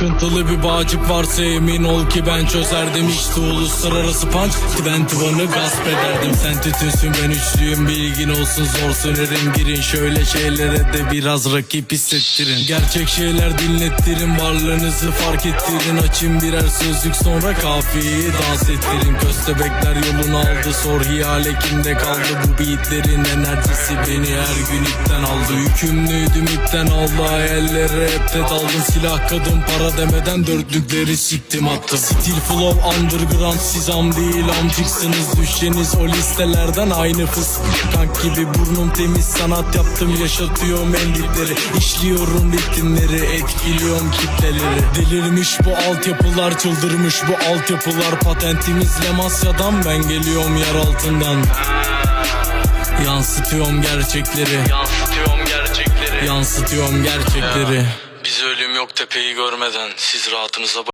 Sıkıntılı bir bağcık varsa emin ol ki ben çözerdim. İşte uluslararası punch 21'ı gasp ederdim. Sen tütünsün ben üçlüyüm, bilgin olsun, zor sönerim. Girin şöyle şeylere de biraz rakip hissettirin. Gerçek şeyler dinlettirin, varlığınızı fark ettirin. Açın birer sözlük sonra kafiyeyi dans ettirin. Köstebekler yolunu aldı, sor hiyale kimde kaldı. Bu beatlerin enerjisi beni her gün ipten aldı. Yükümlüydüm ipten aldı, hayallere hep de daldım. Silah kadın para demeden dörtlükleri siktim attım. Stil flow underground, siz am değil amcıksınız. Düşeniz o listelerden aynı fıstık kank gibi. Burnum temiz, sanat yaptım, yaşatıyorum endikleri. İşliyorum ritimleri, etkiliyorum kitleleri. Delirmiş bu altyapılar, çıldırmış bu altyapılar. Patentimizle Masya'dan, ben geliyorum yer altından. Yansıtıyorum gerçekleri, yansıtıyorum gerçekleri. Biz ölüm yok tepeyi görmeden, siz rahatınıza